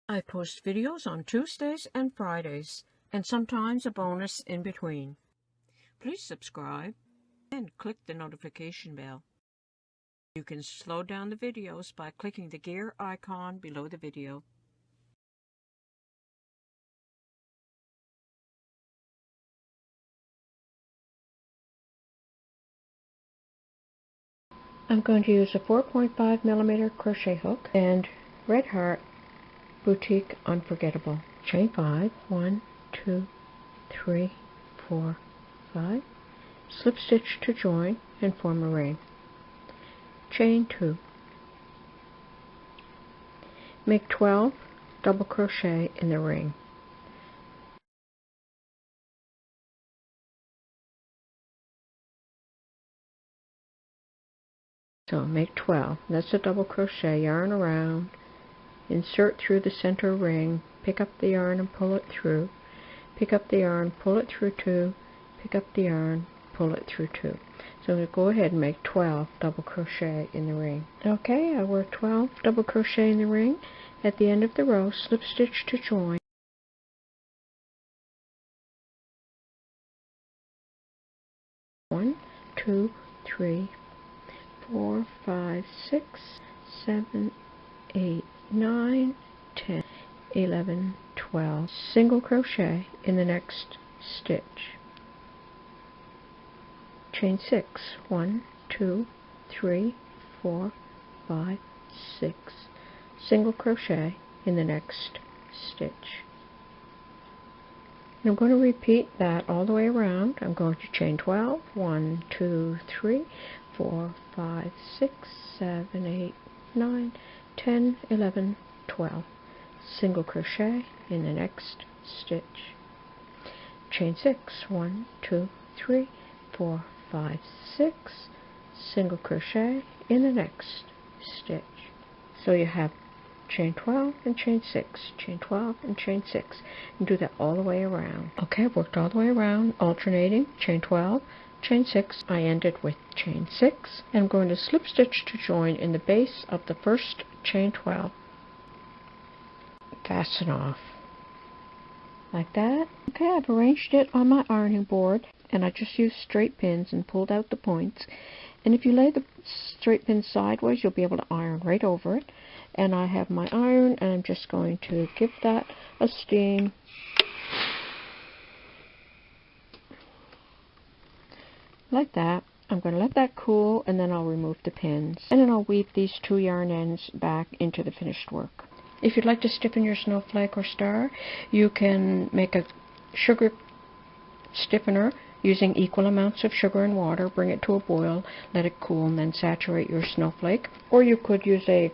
I post videos on Tuesdays and Fridays, and sometimes a bonus in between. Please subscribe and click the notification bell. You can slow down the videos by clicking the gear icon below the video. I'm going to use a 4.5mm crochet hook and Red Heart Boutique Unforgettable. Chain 5, 1, 2, 3, 4, 5. Slip stitch to join and form a ring. Chain 2. Make 12 double crochet in the ring. So make 12. That's a double crochet. Yarn around, insert through the center ring, pick up the yarn and pull it through, pick up the yarn, pull it through 2, pick up the yarn, pull it through 2. So I'm going to go ahead and make 12 double crochet in the ring. Okay, I work 12 double crochet in the ring. At the end of the row, slip stitch to join. 1, 2, 3, 4, 5, 6, 7, 8, 9, 10, 11, 12. Single crochet in the next stitch. Chain 6. 1, 2, 3, 4, 5, 6. Single crochet in the next stitch. And I'm going to repeat that all the way around. I'm going to chain 12. 1, 2, 3, 4, 5, 6, 7, 8, 9, 10, 11, 12. Single crochet in the next stitch. Chain 6. 1, 2, 3, 4, 5, 6. Single crochet in the next stitch. So you have chain 12 and chain 6, chain 12 and chain 6, and do that all the way around. Okay, I've worked all the way around, alternating chain 12, chain 6. I ended with chain 6, and I'm going to slip stitch to join in the base of the first chain 12. Fasten off like that. Okay, I've arranged it on my ironing board, and I just used straight pins and pulled out the points. And if you lay the straight pins sideways, you'll be able to iron right over it. And I have my iron, and I'm just going to give that a steam. Like that. I'm going to let that cool, and then I'll remove the pins. And then I'll weave these 2 yarn ends back into the finished work. If you'd like to stiffen your snowflake or star, you can make a sugar stiffener using equal amounts of sugar and water. Bring it to a boil, let it cool, and then saturate your snowflake. Or you could use a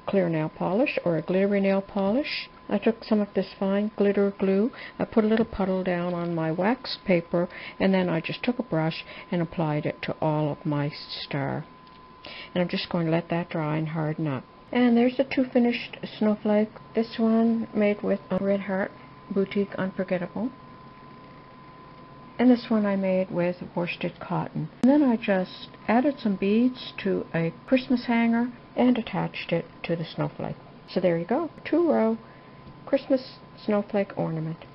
clear nail polish or a glittery nail polish. I took some of this fine glitter glue. I put a little puddle down on my wax paper, and then I just took a brush and applied it to all of my star. And I'm just going to let that dry and harden up. And there's the 2 finished snowflake. This one made with Red Heart Boutique Unforgettable. And this one I made with worsted cotton. And then I just added some beads to a Christmas hanger and attached it to the snowflake. So there you go, 2-row Christmas snowflake ornament.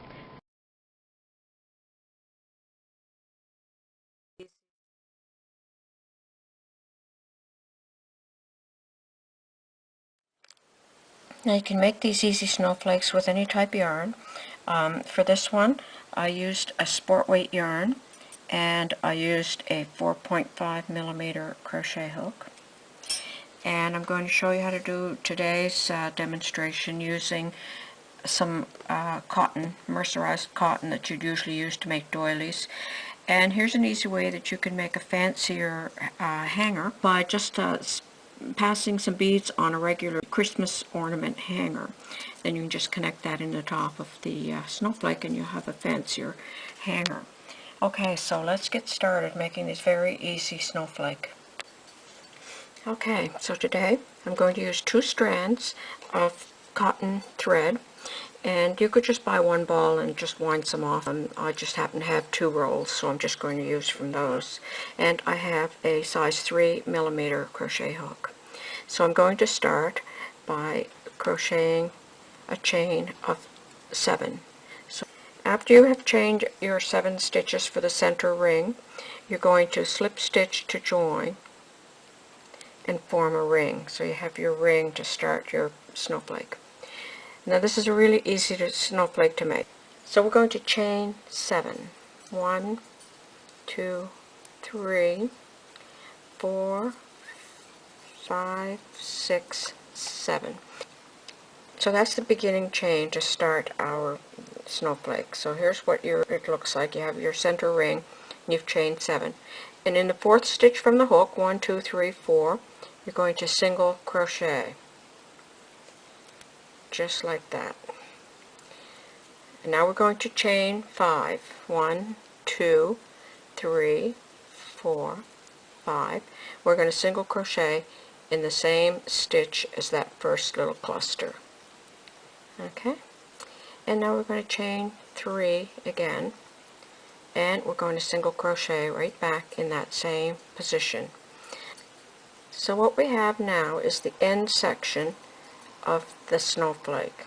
Now you can make these easy snowflakes with any type of yarn. For this one, I used a sport weight yarn, and I used a 4.5mm crochet hook. And I'm going to show you how to do today's demonstration using some cotton, mercerized cotton that you'd usually use to make doilies. And here's an easy way that you can make a fancier hanger by just passing some beads on a regular Christmas ornament hanger. Then you can just connect that in the top of the snowflake, and you'll have a fancier hanger. Okay, so let's get started making this very easy snowflake. Okay, so today I'm going to use 2 strands of cotton thread, and you could just buy 1 ball and just wind some off. I just happen to have 2 rolls, so I'm just going to use from those. And I have a size 3mm crochet hook. So I'm going to start by crocheting a chain of 7. So after you have chained your 7 stitches for the center ring, you're going to slip stitch to join and form a ring. So you have your ring to start your snowflake. Now this is a really easy snowflake to make. So we're going to chain 7. 1, 2, 3, 4, 5, 6, 7. So that's the beginning chain to start our snowflake. So here's what it looks like. You have your center ring and you've chained 7. And in the 4th stitch from the hook, 1, 2, 3, 4, you're going to single crochet. Just like that. And now we're going to chain 5. 1, 2, 3, 4, 5. We're going to single crochet in the same stitch as that first little cluster. Okay, and now we're going to chain 3 again, and we're going to single crochet right back in that same position. So what we have now is the end section of the snowflake.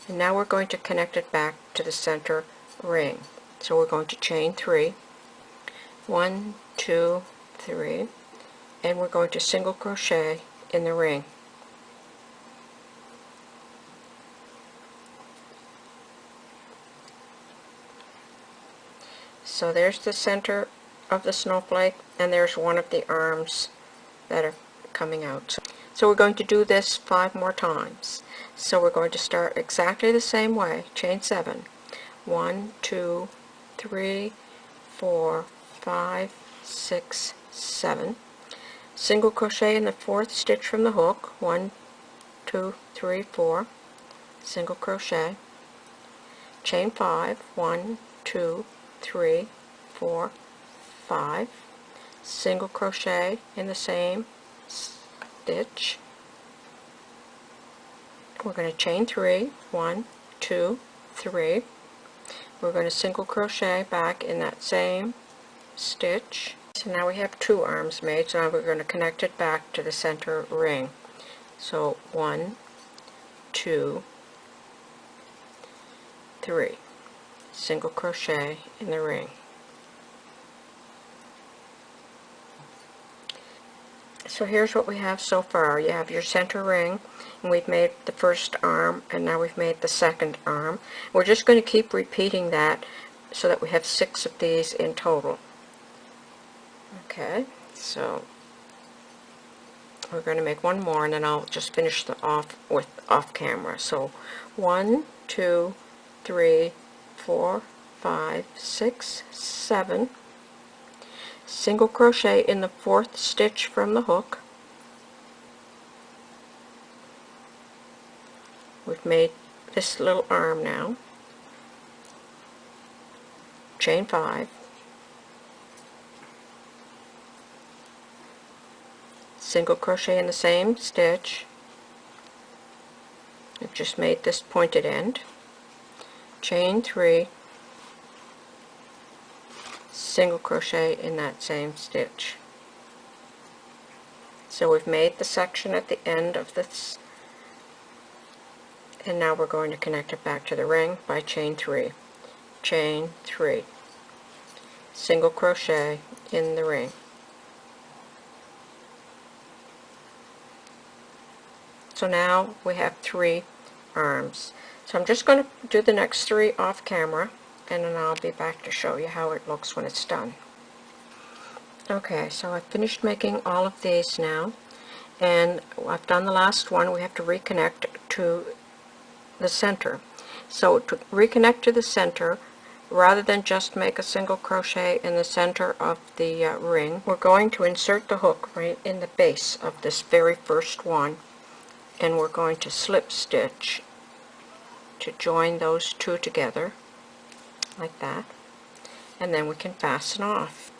And now we're going to connect it back to the center ring. So we're going to chain 3, 1, 2, 3, and we're going to single crochet in the ring. So there's the center of the snowflake, and there's one of the arms that are coming out. So we're going to do this 5 more times. So we're going to start exactly the same way. Chain 7. 1, 2, 3, 4, 5, 6, 7. Single crochet in the 4th stitch from the hook. 1, 2, 3, 4. Single crochet. Chain 5. 1, 2, 3, 4, 5. Single crochet in the same stitch. We're going to chain 3. 1, 2, 3. We're going to single crochet back in that same stitch. So now we have 2 arms made, so now we're going to connect it back to the center ring. So 1, 2, 3. Single crochet in the ring. So here's what we have so far. You have your center ring, and we've made the first arm, and now we've made the second arm. We're just going to keep repeating that so that we have 6 of these in total. Okay, so we're going to make one more, and then I'll just finish the off camera. So 1, 2, 3, 4, 5, 6, 7. Single crochet in the 4th stitch from the hook. We've made this little arm now. Chain 5. Single crochet in the same stitch. We've just made this pointed end. Chain 3. Single crochet in that same stitch. So we've made the section at the end of this, and now we're going to connect it back to the ring by chain 3. Chain 3. Single crochet in the ring. So now we have 3 arms. So I'm just going to do the next 3 off camera, and then I'll be back to show you how it looks when it's done. Okay, so I've finished making all of these now, and I've done the last one. We have to reconnect to the center. So to reconnect to the center, rather than just make a single crochet in the center of the ring, we're going to insert the hook right in the base of this very first one, and we're going to slip stitch to join those 2 together, like that, and then we can fasten off.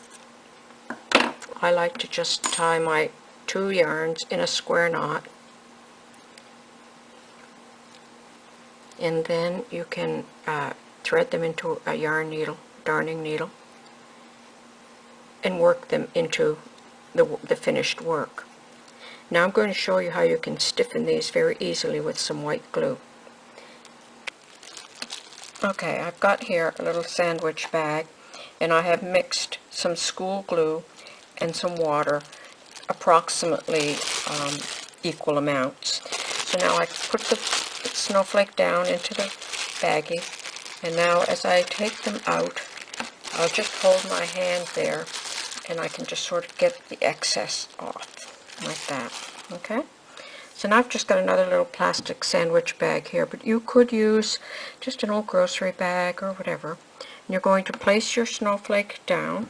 I like to just tie my 2 yarns in a square knot, and then you can thread them into a yarn needle, darning needle, and work them into the finished work. Now I'm going to show you how you can stiffen these very easily with some white glue. Okay, I've got here a little sandwich bag, and I have mixed some school glue and some water, approximately equal amounts. So now I put the snowflake down into the baggie, and now as I take them out, I'll just hold my hand there, and I can just sort of get the excess off, like that, okay? So now I've just got another little plastic sandwich bag here, but you could use just an old grocery bag or whatever. And you're going to place your snowflake down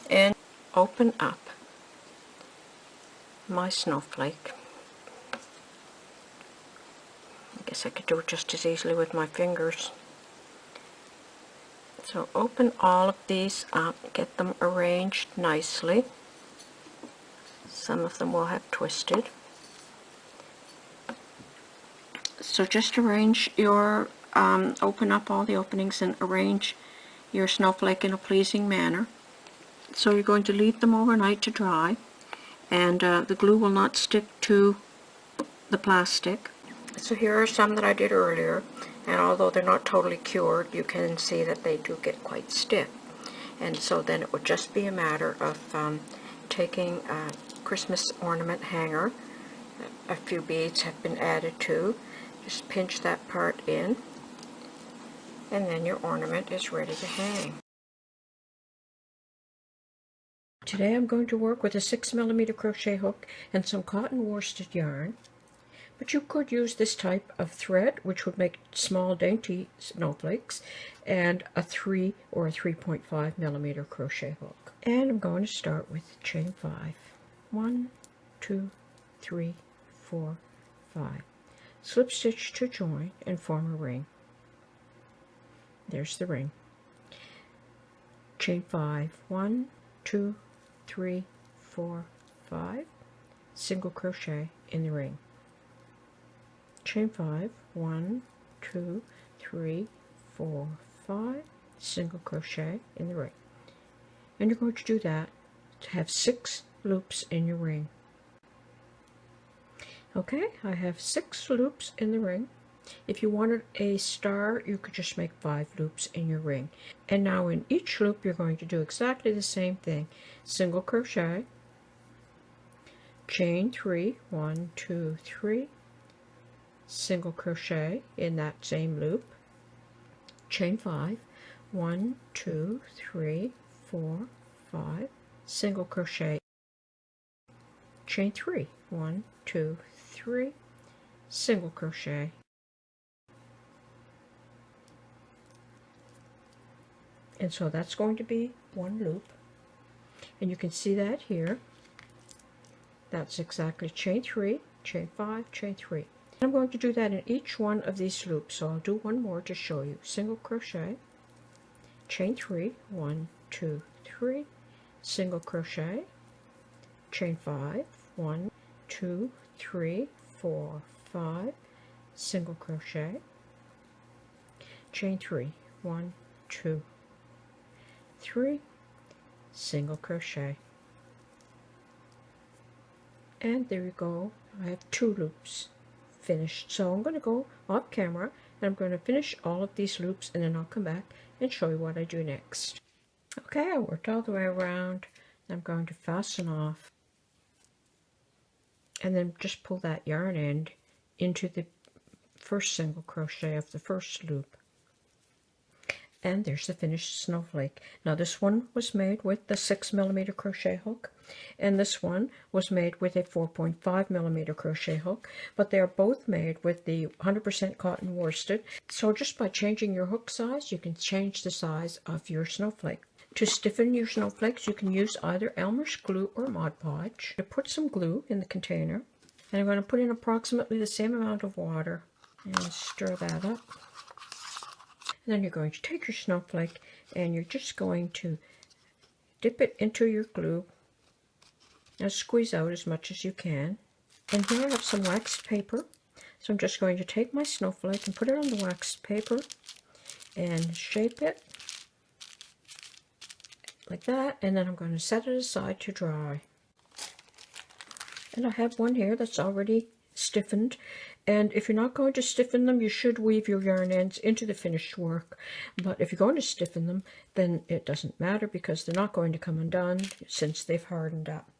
and open up my snowflake. I guess I could do it just as easily with my fingers. So open all of these up, get them arranged nicely. Some of them will have twisted. So just arrange your, open up all the openings and arrange your snowflake in a pleasing manner. So you're going to leave them overnight to dry, and the glue will not stick to the plastic. So here are some that I did earlier, and although they're not totally cured, you can see that they do get quite stiff. And so then it would just be a matter of taking a Christmas ornament hanger. A few beads have been added to. Just pinch that part in, and then your ornament is ready to hang. Today I'm going to work with a 6mm crochet hook and some cotton worsted yarn. But you could use this type of thread, which would make small dainty snowflakes, and a 3 or a 3.5mm crochet hook. And I'm going to start with chain 5. 1, 2, 3, 4, 5. Slip stitch to join and form a ring. There's the ring. Chain 5. 1, 2, 3, 4, 5. Single crochet in the ring. Chain 5, 1, 2, 3, 4, 5, single crochet in the ring. And you're going to do that to have 6 loops in your ring. Okay, I have 6 loops in the ring. If you wanted a star, you could just make 5 loops in your ring. And now in each loop, you're going to do exactly the same thing. Single crochet, chain 3, 1, 2, 3, single crochet in that same loop, chain 5, 1, 2, 3, 4, 5, single crochet, chain 3, 1, 2, 3, single crochet, and so that's going to be one loop, and you can see that here. That's exactly chain 3, chain 5, chain 3. I'm going to do that in each one of these loops, so I'll do one more to show you. Single crochet, chain 3, 1, 2, 3, single crochet, chain 5, 1, 2, 3, 4, 5, single crochet, chain 3, 1, 2, 3, single crochet. And there you go. I have 2 loops finished. So I'm going to go off camera and I'm going to finish all of these loops, and then I'll come back and show you what I do next. Okay, I worked all the way around. I'm going to fasten off and then just pull that yarn end into the first single crochet of the first loop. And there's the finished snowflake. Now this one was made with the 6mm crochet hook, and this one was made with a 4.5mm crochet hook, but they are both made with the 100% cotton worsted. So just by changing your hook size, you can change the size of your snowflake. To stiffen your snowflakes, you can use either Elmer's glue or Mod Podge. To put some glue in the container, and I'm going to put in approximately the same amount of water and stir that up. And then you're going to take your snowflake and you're just going to dip it into your glue and squeeze out as much as you can. And here I have some waxed paper, so I'm just going to take my snowflake and put it on the waxed paper and shape it like that, and then I'm going to set it aside to dry. And I have one here that's already stiffened, and if you're not going to stiffen them, you should weave your yarn ends into the finished work. But if you're going to stiffen them, then it doesn't matter because they're not going to come undone since they've hardened up.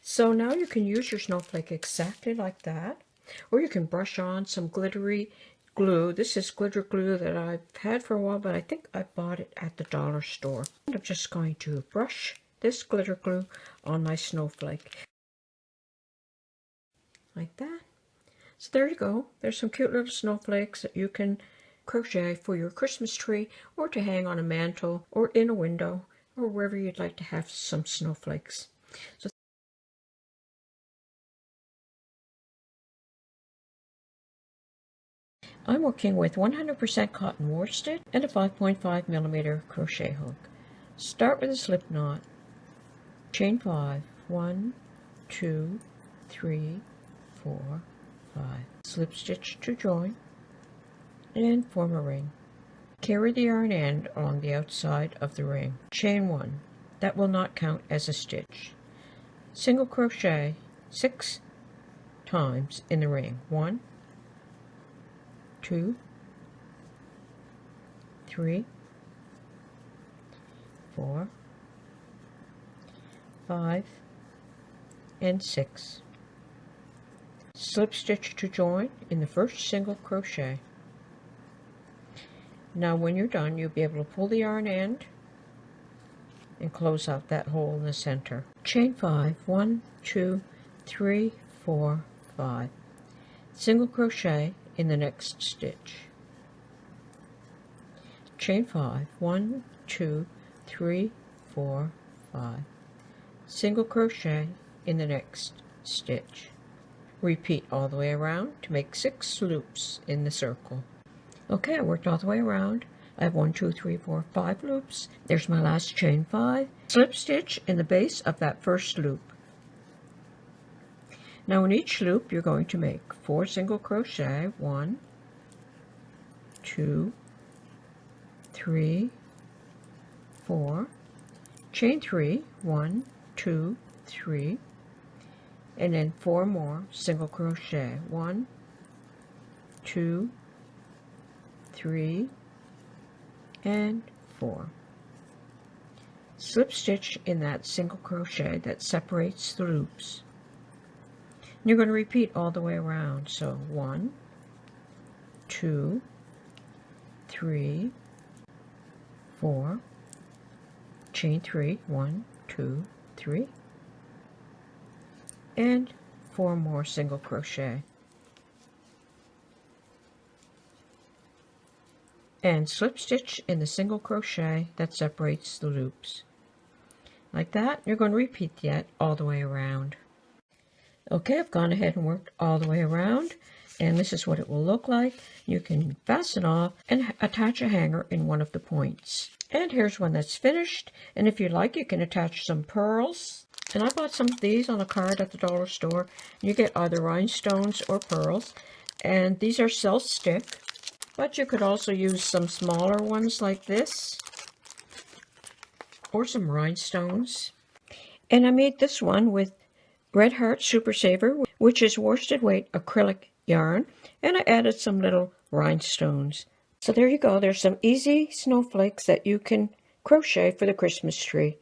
So now you can use your snowflake exactly like that, or you can brush on some glittery glue. This is glitter glue that I've had for a while, but I think I bought it at the dollar store. And I'm just going to brush this glitter glue on my snowflake like that. So there you go. There's some cute little snowflakes that you can crochet for your Christmas tree, or to hang on a mantle, or in a window, or wherever you'd like to have some snowflakes. So I'm working with 100% cotton worsted and a 5.5mm crochet hook. Start with a slip knot. Chain 5. 1, 2, 3, 4, 5. Slip stitch to join and form a ring. Carry the yarn end along the outside of the ring. Chain 1. That will not count as a stitch. Single crochet 6 times in the ring. 1, 2, 3, 4, 5, and 6. Slip stitch to join in the first single crochet. Now when you're done, you'll be able to pull the yarn end and close out that hole in the center. Chain 5. 1, 2, 3, 4, 5. Single crochet in the next stitch. Chain 5. 1, 2, 3, 4, 5. Single crochet in the next stitch. Repeat all the way around to make 6 loops in the circle. Okay, I worked all the way around. I have 1, 2, 3, 4, 5 loops. There's my last chain 5. Slip stitch in the base of that first loop. Now in each loop you're going to make 4 single crochet. 1, 2, 3, 4. Chain 3. 1, 2, 3. And then 4 more single crochet. 1, 2, 3, and 4. Slip stitch in that single crochet that separates the loops. You're going to repeat all the way around. So 1, 2, 3, 4, chain 3, 1, 2, 3, and 4 more single crochet. And slip stitch in the single crochet that separates the loops. Like that, you're going to repeat that all the way around. Okay, I've gone ahead and worked all the way around, and this is what it will look like. You can fasten off and attach a hanger in one of the points. And here's one that's finished, and if you like, you can attach some pearls. And I bought some of these on a card at the dollar store. You get either rhinestones or pearls, and these are self-stick. But you could also use some smaller ones like this, or some rhinestones. And I made this one with Red Heart Super Saver, which is worsted weight acrylic yarn, and I added some little rhinestones. So there you go. There's some easy snowflakes that you can crochet for the Christmas tree.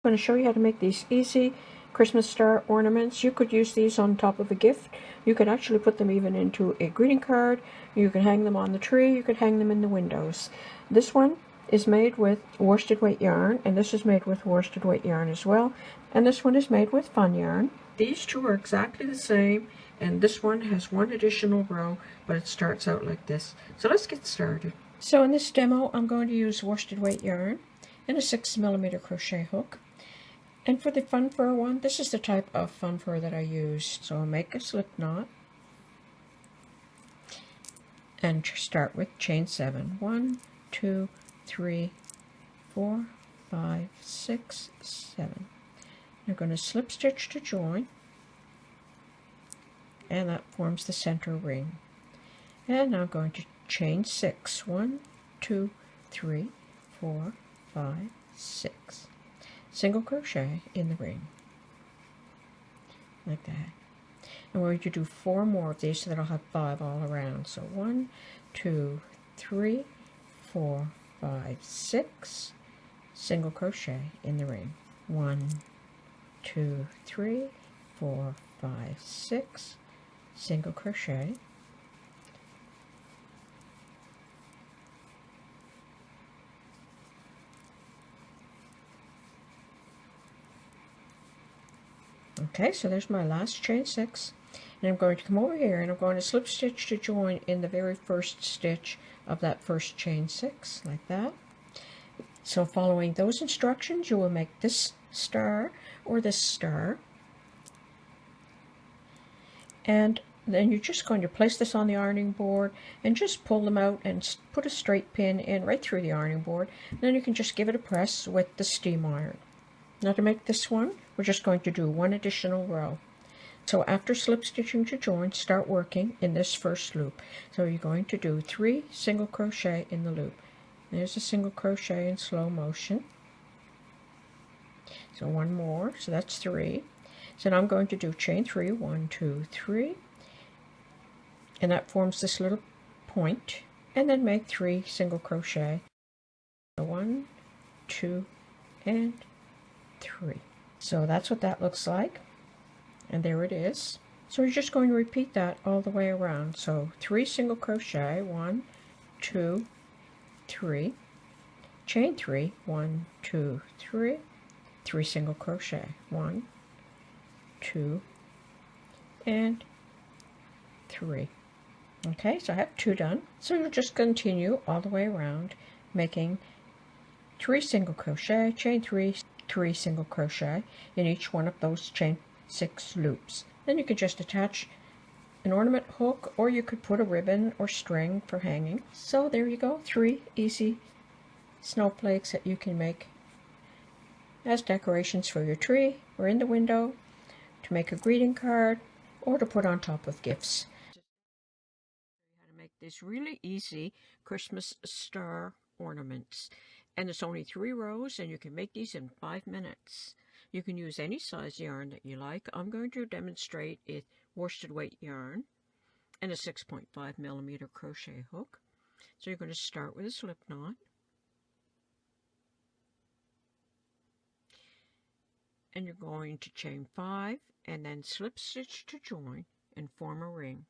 I'm going to show you how to make these easy Christmas star ornaments. You could use these on top of a gift. You could actually put them even into a greeting card. You can hang them on the tree. You could hang them in the windows. This one is made with worsted weight yarn, and this is made with worsted weight yarn as well. And this one is made with fun yarn. These two are exactly the same, and this one has one additional row, but it starts out like this. So let's get started. So in this demo, I'm going to use worsted weight yarn and a 6mm crochet hook. And for the fun fur one, this is the type of fun fur that I used. So I'll make a slip knot and start with chain 7. 1, 2, 3, 4, 5, 6, 7. You're going to slip stitch to join, and that forms the center ring. And now I'm going to chain 6. 1, 2, 3, 4, 5, 6. single crochet in the ring, like that. And we're going to do 4 more of these so that I'll have 5 all around. So 1, 2, 3, 4, 5, 6, single crochet in the ring. 1, 2, 3, 4, 5, 6, single crochet. Okay, so there's my last chain 6, and I'm going to come over here and I'm going to slip stitch to join in the very first stitch of that first chain 6, like that. So following those instructions, you will make this star or this star, and then you're just going to place this on the ironing board and just pull them out and put a straight pin in right through the ironing board. And then you can just give it a press with the steam iron. Now to make this one, we're just going to do 1 additional row. So after slip stitching to join, start working in this first loop. So you're going to do 3 single crochet in the loop. There's a single crochet in slow motion. So 1 more, so that's 3. So now I'm going to do chain 3, 1, 2, 3, and that forms this little point, and then make 3 single crochet. So 1, 2, and 3. So that's what that looks like, and there it is. So you're just going to repeat that all the way around. So 3 single crochet, 1, 2, 3, chain 3, 1, 2, 3, 3 single crochet, 1, 2, and 3. Okay, so I have 2 done. So you'll just continue all the way around, making 3 single crochet, chain 3, 3 single crochet in each one of those chain 6 loops. Then you could just attach an ornament hook, or you could put a ribbon or string for hanging. So there you go, 3 easy snowflakes that you can make as decorations for your tree or in the window, to make a greeting card, or to put on top of gifts. How to make this really easy Christmas star ornaments. And it's only 3 rows, and you can make these in 5 minutes. You can use any size yarn that you like. I'm going to demonstrate it worsted weight yarn and a 6.5mm crochet hook. So you're going to start with a slip knot, and you're going to chain 5 and then slip stitch to join and form a ring.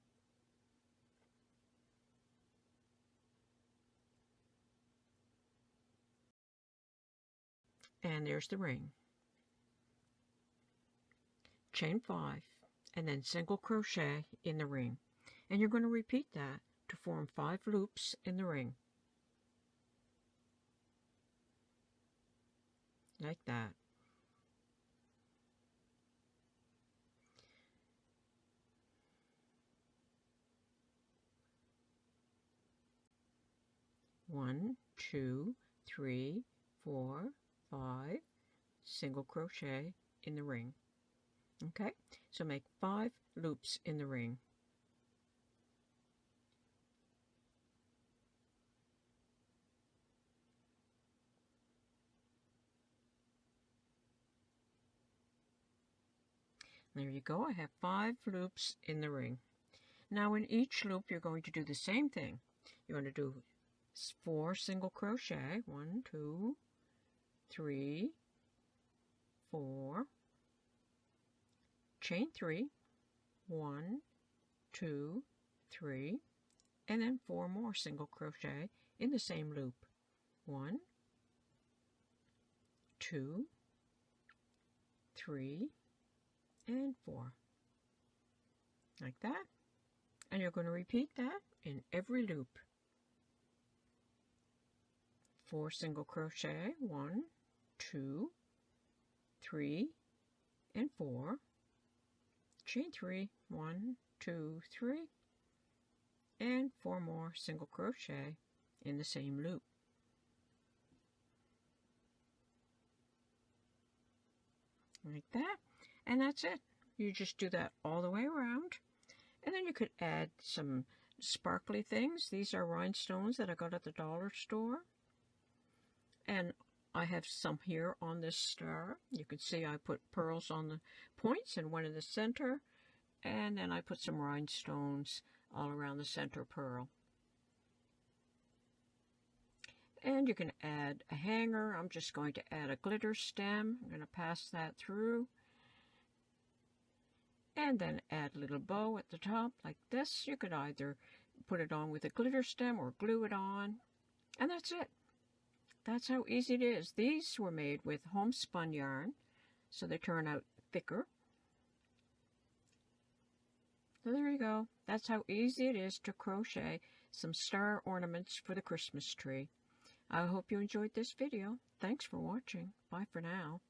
And there's the ring. Chain 5 and then single crochet in the ring, and you're going to repeat that to form 5 loops in the ring, like that. One, 2, 3, 4, 5, single crochet in the ring. Okay, so make 5 loops in the ring. There you go, I have 5 loops in the ring. Now in each loop you're going to do the same thing. You're going to do 4 single crochet, 1, 2, 3, 4, chain 3, 1, 2, 3, and then 4 more single crochet in the same loop. 1, 2, 3, and 4, like that. And you're going to repeat that in every loop. 4 single crochet, 1, 2, 3, and 4, chain 3, 1, 2, 3, and 4 more single crochet in the same loop. Like that, and that's it. You just do that all the way around, and then you could add some sparkly things. These are rhinestones that I got at the dollar store, and I have some here on this star. You can see I put pearls on the points and one in the center, and then I put some rhinestones all around the center pearl. And you can add a hanger. I'm just going to add a glitter stem. I'm going to pass that through. And then add a little bow at the top like this. You could either put it on with a glitter stem or glue it on. And that's it. That's how easy it is. These were made with homespun yarn, so they turn out thicker. So there you go. That's how easy it is to crochet some star ornaments for the Christmas tree. I hope you enjoyed this video. Thanks for watching. Bye for now.